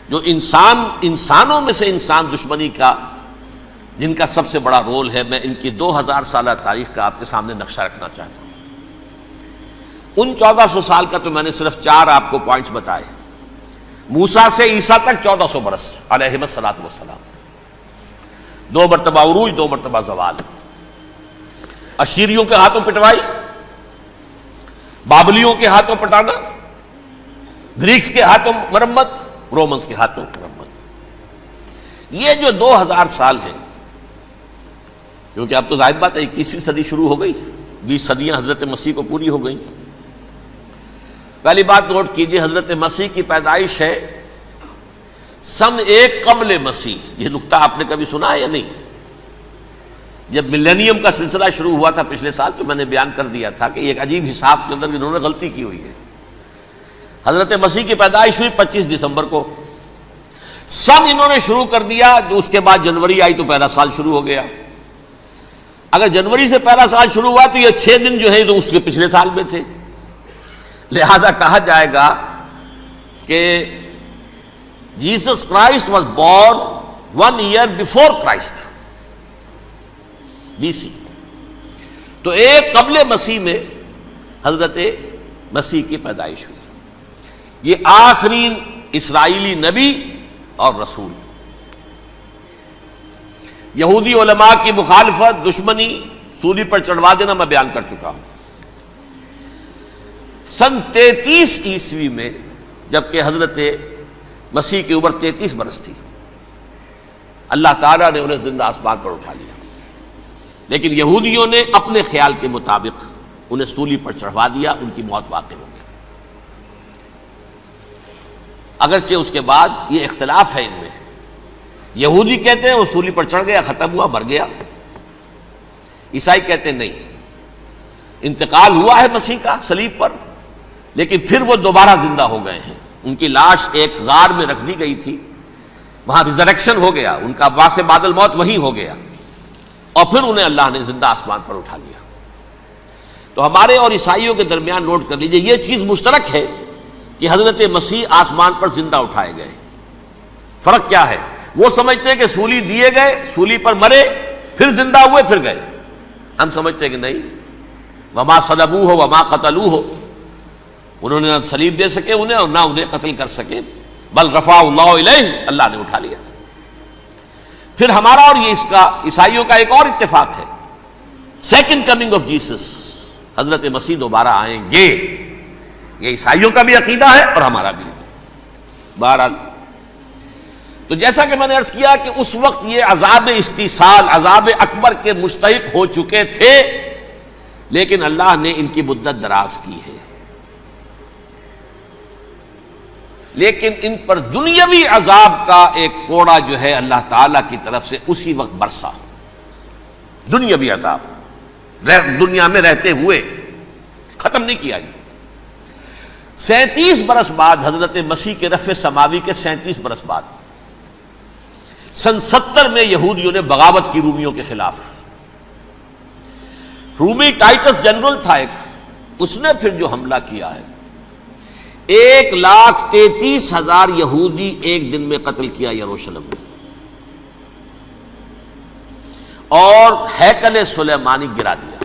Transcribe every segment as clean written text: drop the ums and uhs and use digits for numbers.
جو انسانوں میں سے انسان دشمنی کا جن کا سب سے بڑا رول ہے، میں ان کی 2000 سالہ تاریخ کا آپ کے سامنے نقشہ رکھنا چاہتا ہوں۔ ان 1400 سال کا تو میں نے صرف 4 آپ کو پوائنٹس بتائے۔ موسیٰ سے عیسیٰ تک 1400 برس علیہ الصلوۃ والسلام، 2 مرتبہ عروج، 2 مرتبہ زوال، اشیریوں کے ہاتھوں پٹوائی، بابلیوں کے ہاتھوں پٹانا، گریکس کے ہاتھوں مرمت، رومنس کے ہاتھوں مرمت۔ یہ جو 2000 سال ہیں، کیونکہ اب تو ظاہر بات ہے 21ویں صدی شروع ہو گئی، 20 صدیاں حضرت مسیح کو پوری ہو گئیں۔ پہلی بات نوٹ کیجئے، حضرت مسیح کی پیدائش ہے سن 1 قبل مسیح۔ یہ نقطہ آپ نے کبھی سنا ہے یا نہیں؟ جب ملینیم کا سلسلہ شروع ہوا تھا پچھلے سال، تو میں نے بیان کر دیا تھا کہ ایک عجیب حساب کے اندر انہوں نے غلطی کی ہوئی ہے۔ حضرت مسیح کی پیدائش ہوئی 25 دسمبر کو، سن انہوں نے شروع کر دیا، اس کے بعد جنوری آئی تو پہلا سال شروع ہو گیا۔ اگر جنوری سے پہلا سال شروع ہوا تو یہ 6 دن جو ہے تو اس کے پچھلے سال میں تھے، لہذا کہا جائے گا کہ Jesus Christ was born 1 year before Christ، BC۔ تو 1 قبل مسیح میں حضرت مسیح کی پیدائش ہوئی۔ یہ آخری اسرائیلی نبی اور رسول۔ یہودی علماء کی مخالفت، دشمنی، سولی پر چڑھوا دینا میں بیان کر چکا ہوں۔ سن 33 عیسوی میں، جبکہ حضرت مسیح کی عمر 33 برس تھی، اللہ تعالیٰ نے انہیں زندہ آسمان پر اٹھا لیا، لیکن یہودیوں نے اپنے خیال کے مطابق انہیں سولی پر چڑھوا دیا، ان کی موت واقع ہو گئی۔ اگرچہ اس کے بعد یہ اختلاف ہے ان میں، یہودی کہتے ہیں وہ سولی پر چڑھ گیا، ختم ہوا، مر گیا، عیسائی کہتے ہیں نہیں، انتقال ہوا ہے مسیح کا صلیب پر، لیکن پھر وہ دوبارہ زندہ ہو گئے ہیں۔ ان کی لاش ایک غار میں رکھ دی گئی تھی، وہاں ریزریکشن ہو گیا، ان کا باعث بعد الموت وہیں ہو گیا، اور پھر انہیں اللہ نے زندہ آسمان پر اٹھا لیا۔ تو ہمارے اور عیسائیوں کے درمیان نوٹ کر لیجئے، یہ چیز مشترک ہے کہ حضرت مسیح آسمان پر زندہ اٹھائے گئے۔ فرق کیا ہے؟ وہ سمجھتے ہیں کہ سولی دیے گئے، سولی پر مرے، پھر زندہ ہوئے، پھر گئے۔ ہم سمجھتے ہیں کہ نہیں، وما صلبوہ وما قتلوہ، انہوں نے نہ صلیب دے سکے انہیں اور نہ انہیں قتل کر سکے، بل رفعہ اللہ الیہ، اللہ نے اٹھا لیا۔ پھر ہمارا اور یہ اس کا عیسائیوں کا ایک اور اتفاق ہے، سیکنڈ کمنگ آف جیسس، حضرت مسیح دوبارہ آئیں گے۔ یہ عیسائیوں کا بھی عقیدہ ہے اور ہمارا بھی۔ بہرحال تو جیسا کہ میں نے عرض کیا کہ اس وقت یہ عذاب استیصال، عذاب اکبر کے مستحق ہو چکے تھے، لیکن اللہ نے ان کی مدت دراز کی ہے، لیکن ان پر دنیاوی عذاب کا ایک کوڑا جو ہے اللہ تعالی کی طرف سے اسی وقت برسا۔ دنیاوی عذاب دنیا میں رہتے ہوئے ختم نہیں کیا گیا۔ 37 برس بعد، حضرت مسیح کے رفع سماوی کے 37 برس بعد، سن 70 میں یہودیوں نے بغاوت کی رومیوں کے خلاف۔ رومی ٹائٹس جنرل تھا ایک، اس نے پھر جو حملہ کیا ہے، 1,33,000 یہودی ایک دن میں قتل کیا یروشلم میں، اور ہیکل سلیمانی گرا دیا۔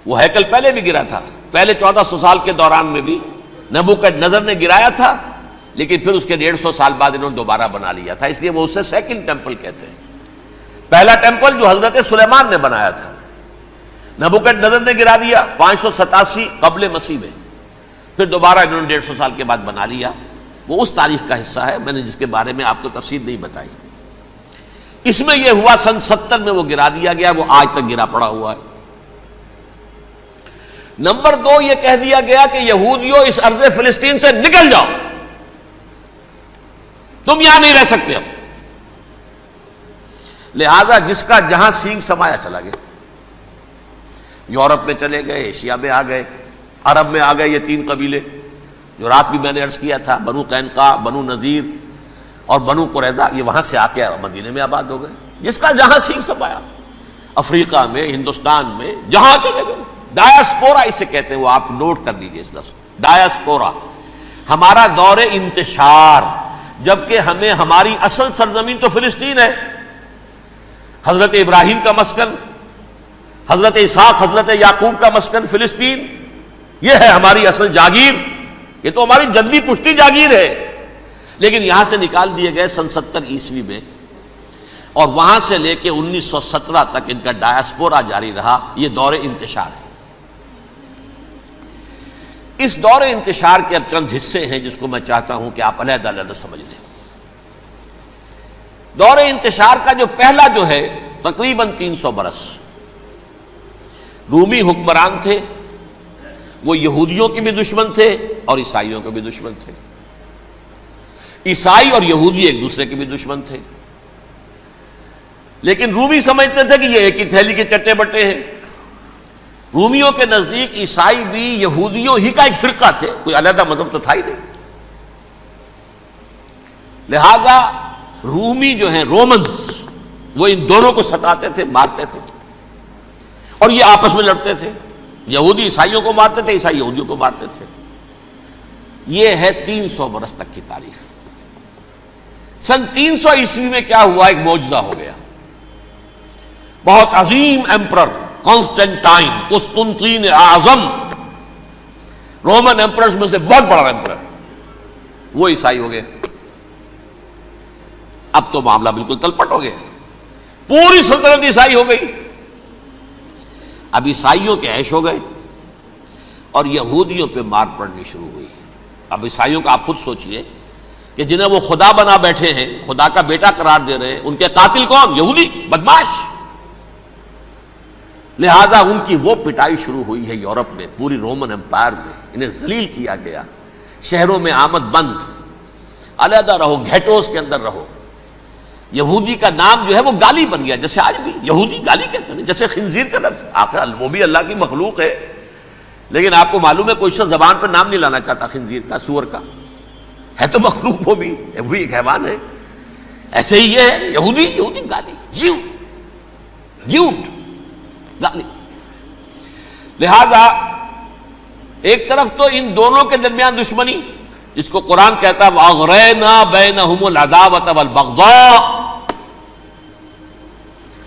وہ ہیکل پہلے بھی گرا تھا، پہلے 1400 سال کے دوران میں بھی نبوکڈنضر نے گرایا تھا، لیکن پھر اس کے 150 سال بعد انہوں نے دوبارہ بنا لیا تھا، اس لیے وہ اسے سیکنڈ ٹیمپل کہتے ہیں۔ پہلا ٹیمپل جو حضرت سلیمان نے بنایا تھا، نبوکڈنضر نے گرا دیا 587 قبل مسیح میں، پھر دوبارہ انہوں نے 150 سال کے بعد بنا لیا۔ وہ اس تاریخ کا حصہ ہے، میں نے جس کے بارے میں آپ کو تفصیل نہیں بتائی۔ اس میں یہ ہوا سن 70 میں وہ گرا دیا گیا، وہ آج تک گرا پڑا ہوا ہے۔ نمبر 2، یہ کہہ دیا گیا کہ یہودیوں اس ارض فلسطین سے نکل جاؤ، تم یہاں نہیں رہ سکتے اب۔ لہذا جس کا جہاں سینگ سمایا چلا گیا، یورپ میں چلے گئے، ایشیا میں آ گئے، عرب میں آ گئے یہ 3 قبیلے جو رات بھی میں نے عرض کیا تھا، بنو قینقاع، بنو نذیر اور بنو قریظہ، یہ وہاں سے آ کے مدینے میں آباد ہو گئے۔ جس کا جہاں سینگ سمایا، افریقہ میں، ہندوستان میں، جہاں چلے گئے۔ ڈایاسپورا اسے کہتے ہیں، وہ آپ نوٹ کر لیجئے اس لفظ کو، ڈایاسپورا، ہمارا دور انتشار، جبکہ ہمیں ہماری اصل سرزمین تو فلسطین ہے، حضرت ابراہیم کا مسکن، حضرت اسحاق حضرت یعقوب کا مسکن فلسطین، یہ ہے ہماری اصل جاگیر، یہ تو ہماری جدی پشتی جاگیر ہے۔ لیکن یہاں سے نکال دیے گئے سن 70 عیسوی میں، اور وہاں سے لے کے 1917 تک ان کا ڈایاسپورا جاری رہا۔ یہ دور انتشار ہے۔ اس دور انتشار کے اب چند حصے ہیں جس کو میں چاہتا ہوں کہ آپ علیحدہ علیحدہ سمجھ لیں۔ دور انتشار کا جو پہلا جو ہے تقریباً 300 برس رومی حکمران تھے، وہ یہودیوں کے بھی دشمن تھے اور عیسائیوں کے بھی دشمن تھے۔ عیسائی اور یہودی ایک دوسرے کے بھی دشمن تھے، لیکن رومی سمجھتے تھے کہ یہ ایک ہی تھیلی کے چٹے بٹے ہیں۔ رومیوں کے نزدیک عیسائی بھی یہودیوں ہی کا ایک فرقہ تھے، کوئی علیحدہ مذہب تو تھا ہی نہیں۔ لہذا رومی جو ہیں رومنز، وہ ان دونوں کو ستاتے تھے، مارتے تھے، اور یہ آپس میں لڑتے تھے۔ یہودی عیسائیوں کو مارتے تھے، عیسائی یہودیوں کو مارتے تھے۔ یہ ہے 300 برس تک کی تاریخ۔ سن 300 عیسوی میں کیا ہوا؟ ایک معجزہ ہو گیا۔ بہت عظیم ایمپرر کانسٹینٹائن، قسطنطین اعظم، رومن ایمپررز میں سے بہت بڑا ایمپرر، وہ عیسائی ہو گئے۔ اب تو معاملہ بالکل تلپٹ ہو گیا، پوری سلطنت عیسائی ہو گئی۔ اب عیسائیوں کے عیش ہو گئے اور یہودیوں پہ مار پڑنی شروع ہوئی۔ اب عیسائیوں کا آپ خود سوچئے کہ جنہیں وہ خدا بنا بیٹھے ہیں، خدا کا بیٹا قرار دے رہے ہیں، ان کے قاتل کون؟ یہودی بدماش۔ لہذا ان کی وہ پٹائی شروع ہوئی ہے یورپ میں، پوری رومن امپائر میں انہیں ذلیل کیا گیا۔ شہروں میں آمد بند، علیحدہ رہو، گھیٹوز کے اندر رہو۔ یہودی کا نام جو ہے وہ گالی بن گیا، جیسے آج بھی یہودی گالی کہتے ہیں، جیسے خنزیر کا لفظ آخر وہ بھی اللہ کی مخلوق ہے، لیکن آپ کو معلوم ہے کوئی شخص زبان پہ نام نہیں لانا چاہتا خنزیر کا، سور کا، ہے تو مخلوق وہ بھی ایک حیوان ہے۔ ایسے ہی یہ ہے یہودی، یہودی گالی، جیوٹ گالی۔ لہذا ایک طرف تو ان دونوں کے درمیان دشمنی، جس کو قرآن کہتا ہے وَأَغْرَيْنَا بَيْنَهُمُ الْعَدَاوَةَ وَالْبَغْضَاءَ،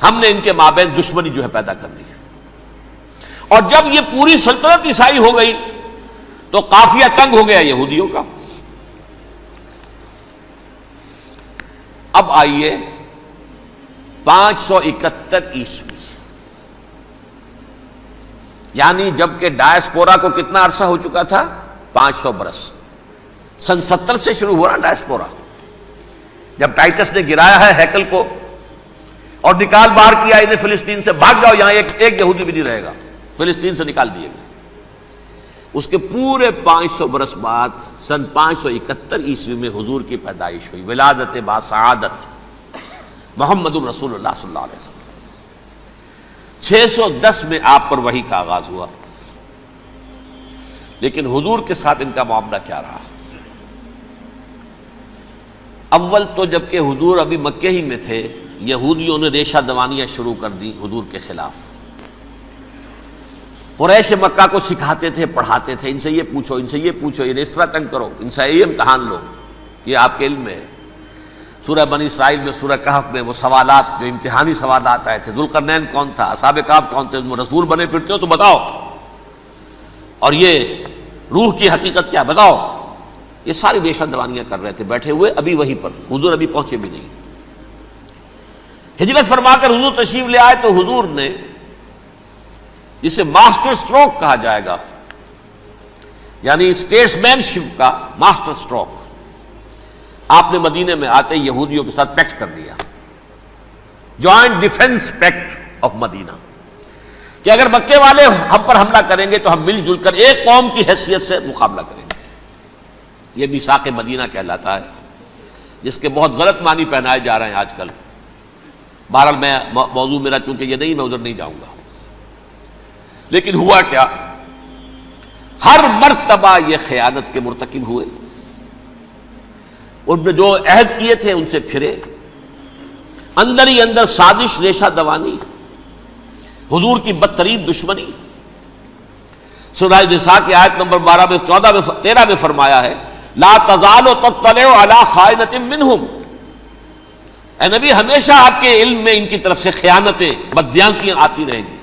ہم نے ان کے مابین دشمنی جو ہے پیدا کر دی۔ اور جب یہ پوری سلطنت عیسائی ہو گئی تو قافیہ تنگ ہو گیا یہودیوں کا۔ اب آئیے 571 عیسوی، یعنی جبکہ ڈایاسپورا کو کتنا عرصہ ہو چکا تھا؟ 500 برس۔ سن 70 سے شروع ہوا نا ڈایاسپورا، جب ٹائٹس نے گرایا ہے ہیکل کو اور نکال باہر کیا انہیں فلسطین سے، بھاگ جاؤ یہاں ایک یہودی بھی نہیں رہے گا، فلسطین سے نکال دیے گئے۔ اس کے پورے 500 برس بعد سن 571 عیسوی میں حضور کی پیدائش ہوئی، ولادت باسعادت محمد الرسول اللہ صلی اللہ علیہ وسلم۔ 610 میں آپ پر وحی کا آغاز ہوا، لیکن حضور کے ساتھ ان کا معاملہ کیا رہا؟ اول تو جبکہ حضور ابھی مکے ہی میں تھے، یہودیوں نے ریشہ دوانیاں شروع کر دی حضور کے خلاف۔ قریش مکہ کو سکھاتے تھے، پڑھاتے تھے، ان سے یہ پوچھو، ان سے یہ پوچھو، انہیں اس طرح تنگ کرو، ان سے یہ امتحان لو، یہ آپ کے علم میں ہے۔ سورہ بنی اسرائیل میں، سورہ کہف میں وہ سوالات جو امتحانی سوالات آئے تھے، ذوالقرنین کون تھا، اصحاب کہف کون تھے، تم رسول بنے پھرتے ہو تو بتاؤ، اور یہ روح کی حقیقت کیا بتاؤ۔ یہ ساری ریشہ دوانیاں کر رہے تھے بیٹھے ہوئے، ابھی وہیں پر، حضور ابھی پہنچے بھی نہیں۔ ہجرت فرما کر حضور تشریف لے آئے تو حضور نے، جسے ماسٹر سٹروک کہا جائے گا، یعنی اسٹیٹس مین شپ کا ماسٹر سٹروک، آپ نے مدینے میں آتے یہودیوں کے ساتھ پیکٹ کر دیا، جوائنٹ ڈیفنس پیکٹ آف مدینہ، کہ اگر مکے والے ہم پر حملہ کریں گے تو ہم مل جل کر ایک قوم کی حیثیت سے مقابلہ کریں گے۔ یہ میثاق مدینہ کہلاتا ہے، جس کے بہت غلط معنی پہنائے جا رہے ہیں آج کل۔ بہرحال میں موضوع میرا چونکہ یہ نہیں، میں ادھر نہیں جاؤں گا۔ لیکن ہوا کیا؟ ہر مرتبہ یہ خیانت کے مرتکب ہوئے، ان نے جو عہد کیے تھے ان سے پھرے، اندر ہی اندر سازش، ریشہ دوانی، حضور کی بدترین دشمنی۔ سورہ نساء کی آیت نمبر 12 میں 14 میں 13 میں فرمایا ہے لا تزال تطلع علی خائنۃ منہم، اے نبی ہمیشہ آپ کے علم میں ان کی طرف سے خیانتیں، بددیانتیاں آتی رہیں گی۔